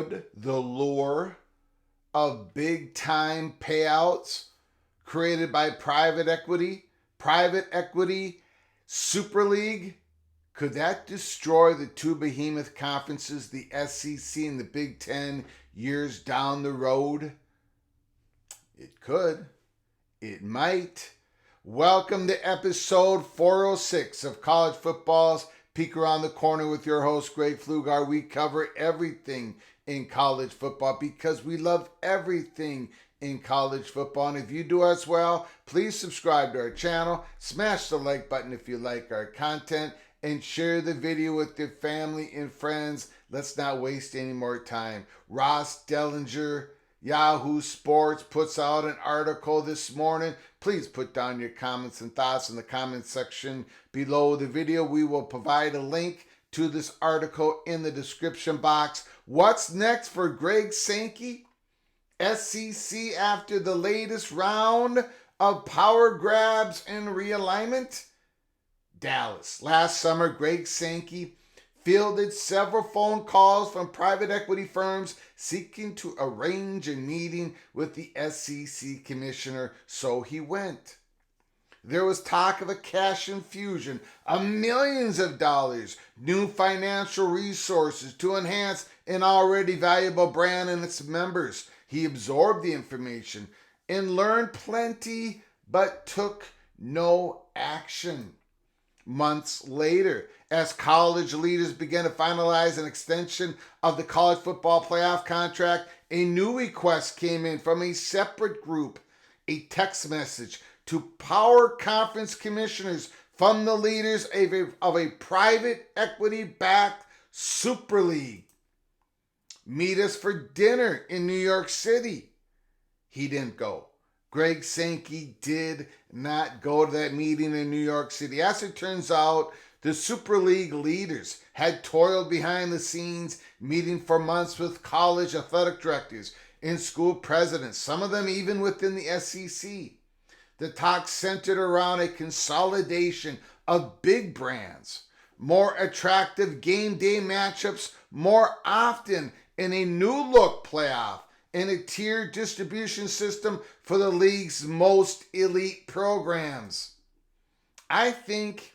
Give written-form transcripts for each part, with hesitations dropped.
Could the lure of big time payouts created by private equity Super League, could that destroy the two behemoth conferences, the SEC and the Big Ten, years down the road? It could. It might. Welcome to episode 406 of College Football's Peek Around the Corner with your host, Greg Pflugar. We cover everything in college football because we love everything in college football. And if you do as well, please subscribe to our channel, smash the like button if you like our content, and share the video with your family and friends. Let's not waste any more time. Ross Dellinger, Yahoo Sports, puts out an article this morning. Please put down your comments and thoughts in the comment section below the video. We will provide a link to this article in the description box. What's next for Greg Sankey? SEC after the latest round of power grabs and realignment? Dallas. Last summer, Greg Sankey fielded several phone calls from private equity firms seeking to arrange a meeting with the SEC commissioner, so he went. There was talk of a cash infusion of millions of dollars, new financial resources to enhance an already valuable brand and its members. He absorbed the information and learned plenty, but took no action. Months later, as college leaders began to finalize an extension of the college football playoff contract, a new request came in from a separate group, a text message to power conference commissioners from the leaders of a private equity-backed Super League. Meet us for dinner in New York City. He didn't go. Greg Sankey did not go to that meeting in New York City. As it turns out, the Super League leaders had toiled behind the scenes, meeting for months with college athletic directors and school presidents, some of them even within the SEC. The talk centered around a consolidation of big brands, more attractive game day matchups more often, in a new look playoff, and a tiered distribution system for the league's most elite programs. I think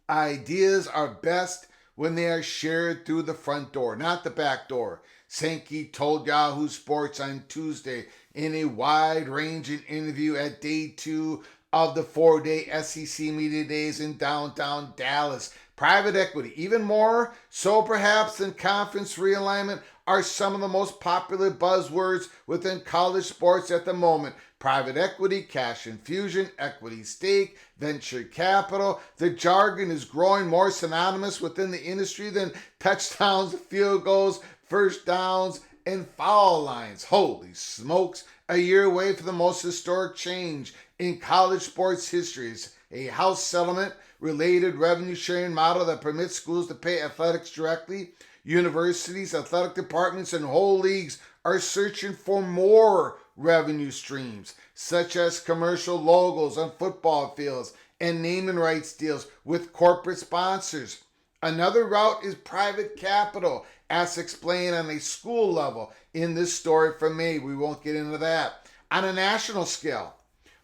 ideas are best when they are shared through the front door, not the back door. Sankey told Yahoo Sports on Tuesday in a wide-ranging interview at day 2 of the 4-day SEC Media Days in downtown Dallas. Private equity, even more so perhaps than conference realignment, are some of the most popular buzzwords within college sports at the moment. Private equity, cash infusion, equity stake, venture capital. The jargon is growing more synonymous within the industry than touchdowns, field goals, first downs, and foul lines. Holy smokes, a year away from the most historic change in college sports history. A House settlement related revenue sharing model that permits schools to pay athletics directly. Universities, athletic departments, and whole leagues are searching for more revenue streams, such as commercial logos on football fields and naming rights deals with corporate sponsors. Another route is private capital, as explained on a school level in this story from May. We won't get into that. On a national scale,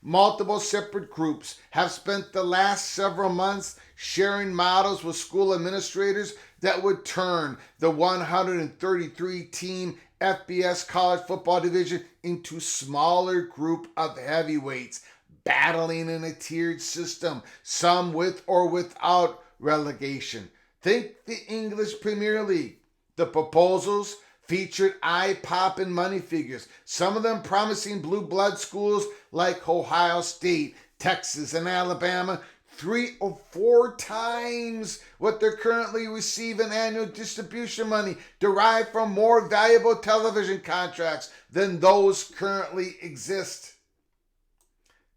multiple separate groups have spent the last several months sharing models with school administrators that would turn the 133-team FBS college football division into a smaller group of heavyweights battling in a tiered system, some with or without relegation. Think the English Premier League. The proposals featured eye-popping money figures, some of them promising blue blood schools like Ohio State, Texas, and Alabama 3 or 4 times what they're currently receiving annual distribution money derived from more valuable television contracts than those currently exist.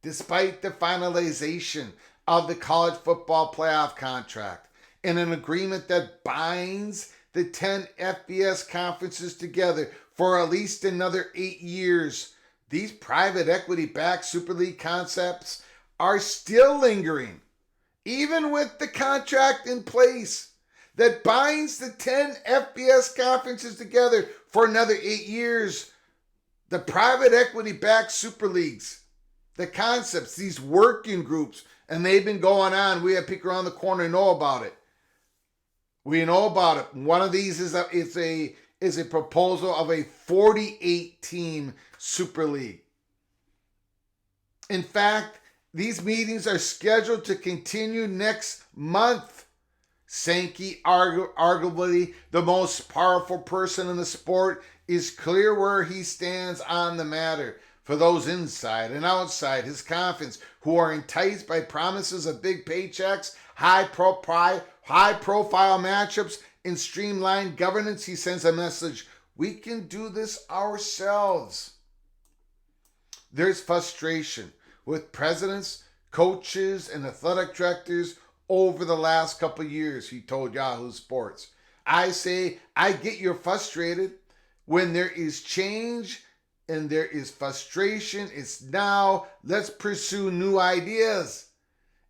Despite the finalization of the college football playoff contract and an agreement that binds the 10 FBS conferences together for at least another 8 years, these private equity-backed Super League concepts are still lingering. Even with the contract in place, that binds the 10 FBS conferences together for another 8 years. The private equity-backed super leagues, the concepts, these working groups, and they've been going on. We at Peek Around the Corner know about it. We know about it. One of these is a proposal of a 48-team super league. In fact, these meetings are scheduled to continue next month. Sankey, arguably the most powerful person in the sport, is clear where he stands on the matter. For those inside and outside his conference who are enticed by promises of big paychecks, high-profile matchups, and streamlined governance, he sends a message: we can do this ourselves. There's frustration with presidents, coaches, and athletic directors over the last couple of years, he told Yahoo Sports. I say, I get you're frustrated. When there is change and there is frustration, it's now. Let's pursue new ideas.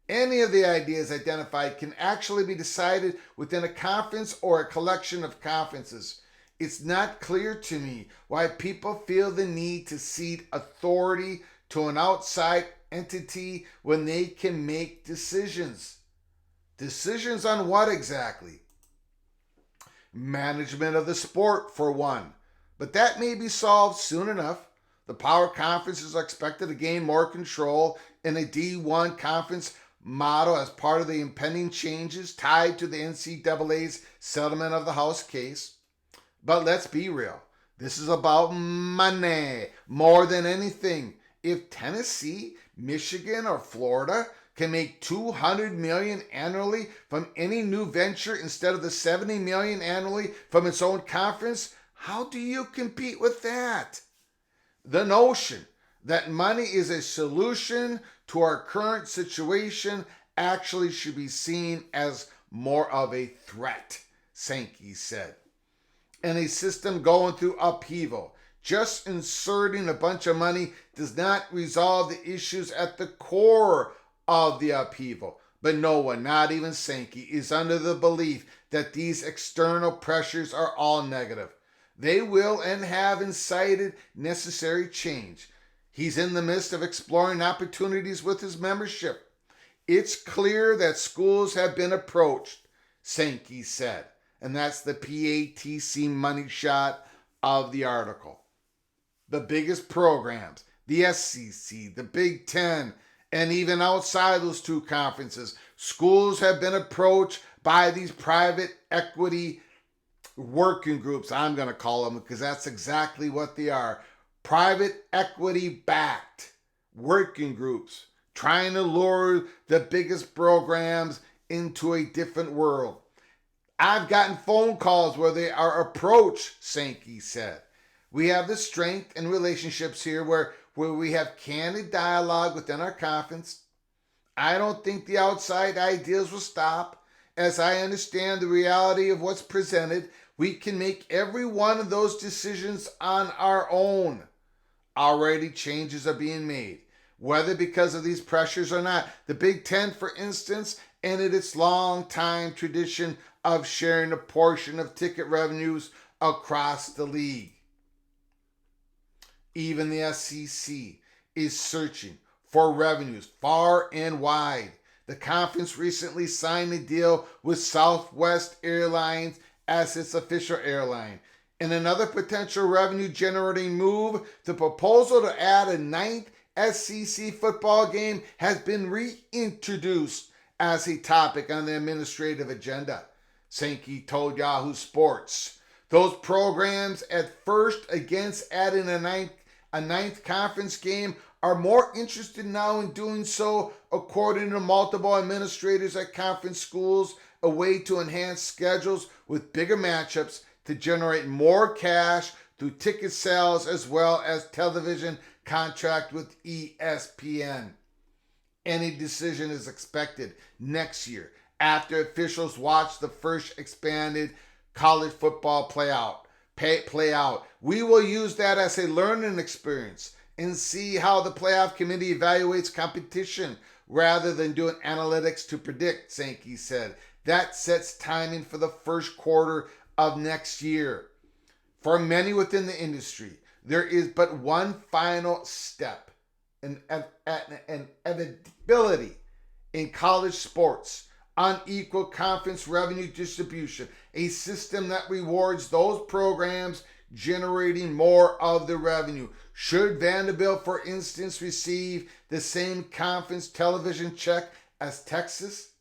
Any of the ideas identified can actually be decided within a conference or a collection of conferences. It's not clear to me why people feel the need to cede authority to an outside entity when they can make decisions. Decisions on what exactly? Management of the sport, for one. But that may be solved soon enough. The power conferences are expected to gain more control in a D1 conference model as part of the impending changes tied to the NCAA's settlement of the House case. But let's be real. This is about money more than anything. If Tennessee, Michigan, or Florida can make $200 million annually from any new venture instead of the $70 million annually from its own conference, how do you compete with that? The notion that money is a solution to our current situation actually should be seen as more of a threat, Sankey said. In a system going through upheaval, just inserting a bunch of money does not resolve the issues at the core of the upheaval. But no one, not even Sankey, is under the belief that these external pressures are all negative. They will and have incited necessary change. He's in the midst of exploring opportunities with his membership. It's clear that schools have been approached, Sankey said. And that's the PATC money shot of the article. The biggest programs, the SEC, the Big Ten, and even outside those two conferences, schools have been approached by these private equity working groups, I'm going to call them, because that's exactly what they are. Private equity backed working groups trying to lure the biggest programs into a different world. I've gotten phone calls where they are approached, Sankey said. We have the strength and relationships here where we have candid dialogue within our conference. I don't think the outside ideas will stop. As I understand the reality of what's presented, we can make every one of those decisions on our own. Already changes are being made, whether because of these pressures or not. The Big Ten, for instance, ended its long-time tradition of sharing a portion of ticket revenues across the league. Even the SEC is searching for revenues far and wide. The conference recently signed a deal with Southwest Airlines as its official airline. In another potential revenue-generating move, the proposal to add a ninth SEC football game has been reintroduced as a topic on the administrative agenda, Sankey told Yahoo Sports. Those programs at first against adding a ninth conference game are more interested now in doing so, according to multiple administrators at conference schools, a way to enhance schedules with bigger matchups to generate more cash through ticket sales as well as television contract with ESPN. Any decision is expected next year after officials watch the first expanded college football play out. We will use that as a learning experience and see how the playoff committee evaluates competition rather than doing analytics to predict, Sankey said. That sets timing for the first quarter of next year. For many within the industry, there is but one final step, an inevitability in college sports: unequal conference revenue distribution, a system that rewards those programs generating more of the revenue. Should Vanderbilt, for instance, receive the same conference television check as Texas?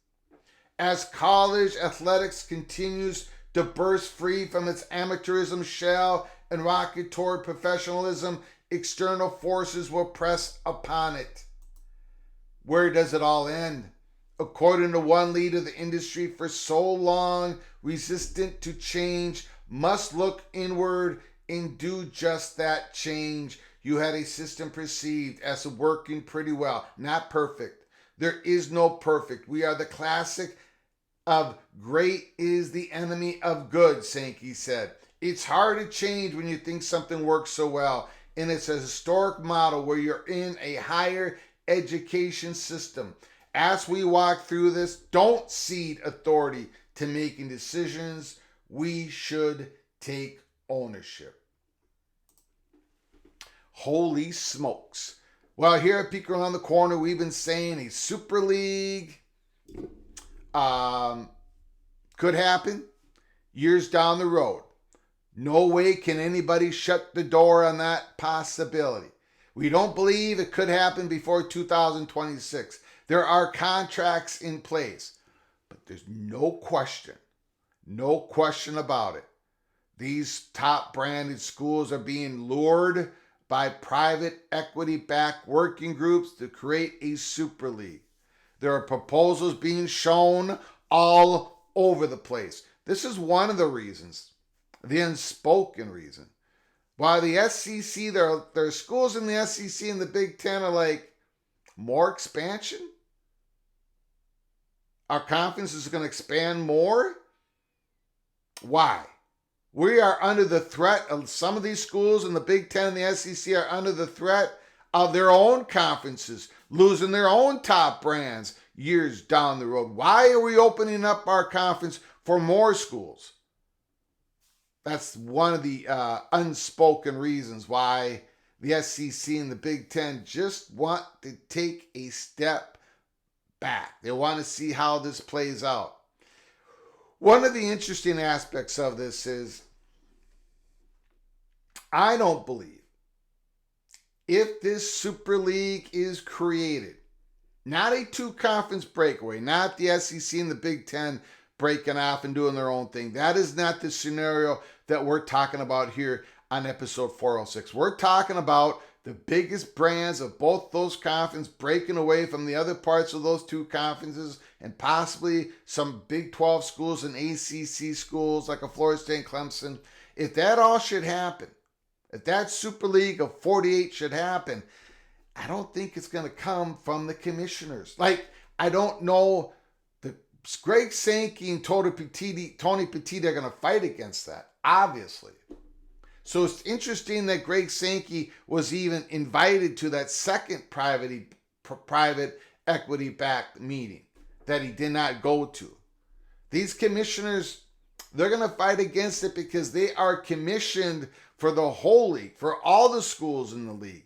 As college athletics continues to burst free from its amateurism shell and rocket toward professionalism, external forces will press upon it. Where does it all end? According to one leader, the industry, for so long resistant to change, must look inward and do just that change. You had a system perceived as working pretty well, not perfect. There is no perfect. We are the classic of great is the enemy of good, Sankey said. It's hard to change when you think something works so well, and it's a historic model where you're in a higher education system. As we walk through this, don't cede authority to making decisions. We should take ownership. Holy smokes. Well, here at Peek Around the Corner, we've been saying a Super League could happen years down the road. No way can anybody shut the door on that possibility. We don't believe it could happen before 2026. There are contracts in place, but there's no question about it. These top branded schools are being lured by private equity-backed working groups to create a super league. There are proposals being shown all over the place. This is one of the reasons, the unspoken reason, why the SEC, there are schools in the SEC and the Big Ten are like, more expansion? Our conference is going to expand more? Why? We are under the threat of some of these schools in the Big Ten and the SEC are under the threat of their own conferences losing their own top brands years down the road. Why are we opening up our conference for more schools? That's one of the unspoken reasons why the SEC and the Big Ten just want to take a step back. They want to see how this plays out. One of the interesting aspects of this is I don't believe if this Super League is created, not a two-conference breakaway, not the SEC and the Big Ten breaking off and doing their own thing. That is not the scenario that we're talking about here on episode 406. We're talking about the biggest brands of both those conferences breaking away from the other parts of those two conferences and possibly some Big 12 schools and ACC schools like a Florida State and Clemson. If that all should happen, if that Super League of 48 should happen, I don't think it's going to come from the commissioners. Like, I don't know, Greg Sankey and Tony Petitti are going to fight against that, obviously. So it's interesting that Greg Sankey was even invited to that second private equity-backed meeting that he did not go to. These commissioners, they're going to fight against it because they are commissioned for the whole league, for all the schools in the league,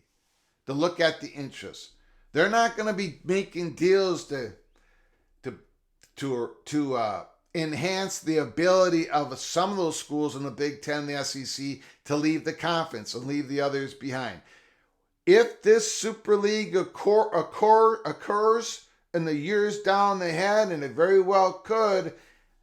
to look at the interests. They're not going to be making deals to enhance the ability of some of those schools in the Big Ten, the SEC, to leave the conference and leave the others behind. If this Super League occurs in the years down the head, and it very well could,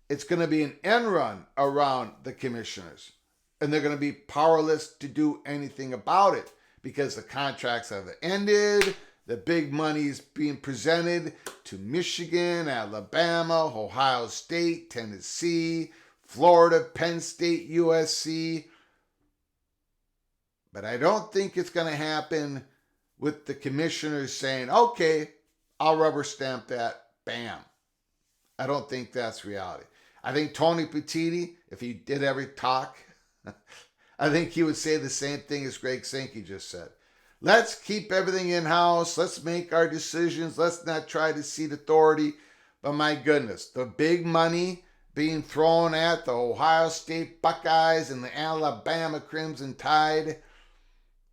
it's going to be an end run around the commissioners. And they're going to be powerless to do anything about it because the contracts have ended. The big money's being presented to Michigan, Alabama, Ohio State, Tennessee, Florida, Penn State, USC. But I don't think it's going to happen with the commissioners saying, okay, I'll rubber stamp that, bam. I don't think that's reality. I think Tony Petitti, if he did ever talk, I think he would say the same thing as Greg Sankey just said. Let's keep everything in-house. Let's make our decisions. Let's not try to cede authority. But my goodness, the big money being thrown at the Ohio State Buckeyes and the Alabama Crimson Tide,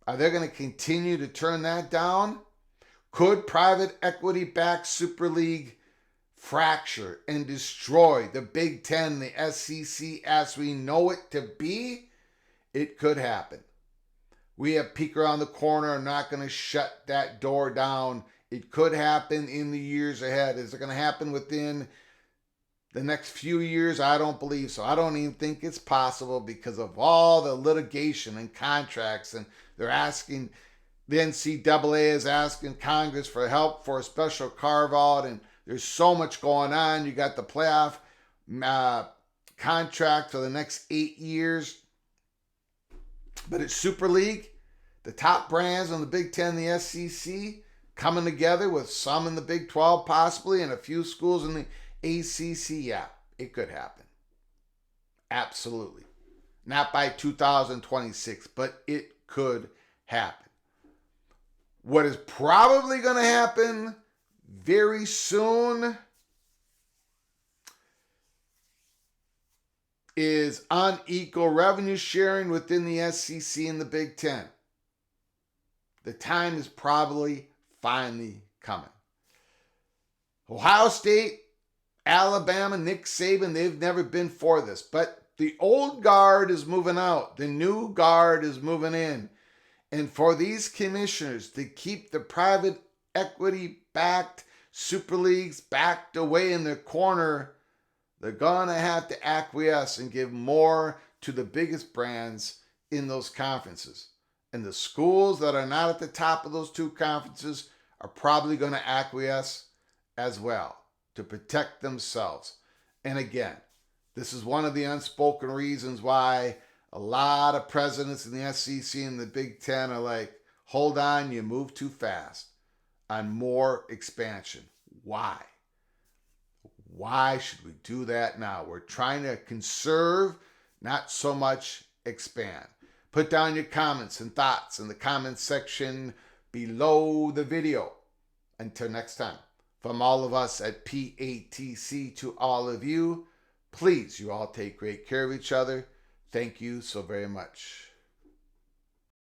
are they going to continue to turn that down? Could private equity-backed Super League fracture and destroy the Big Ten, the SEC as we know it to be? It could happen. We have peek around the corner. I'm not going to shut that door down. It could happen in the years ahead. Is it going to happen within the next few years? I don't believe so. I don't even think it's possible because of all the litigation and contracts. And they're asking, the NCAA is asking Congress for help for a special carve-out. And there's so much going on. You got the playoff contract for the next 8 years. But it's Super League, the top brands on the Big Ten, the SEC, coming together with some in the Big 12 possibly and a few schools in the ACC. Yeah, it could happen. Absolutely. Not by 2026, but it could happen. What is probably going to happen very soon is unequal revenue sharing within the SEC and the Big Ten. The time is probably finally coming. Ohio State, Alabama, Nick Saban, they've never been for this. But the old guard is moving out. The new guard is moving in. And for these commissioners to keep the private equity-backed Super Leagues backed away in their corner, they're going to have to acquiesce and give more to the biggest brands in those conferences. And the schools that are not at the top of those two conferences are probably going to acquiesce as well to protect themselves. And again, this is one of the unspoken reasons why a lot of presidents in the SEC and the Big Ten are like, hold on, you move too fast on more expansion. Why? Why should we do that now? We're trying to conserve, not so much expand. Put down your comments and thoughts in the comments section below the video. Until next time, from all of us at PATC to all of you, please, you all take great care of each other. Thank you so very much.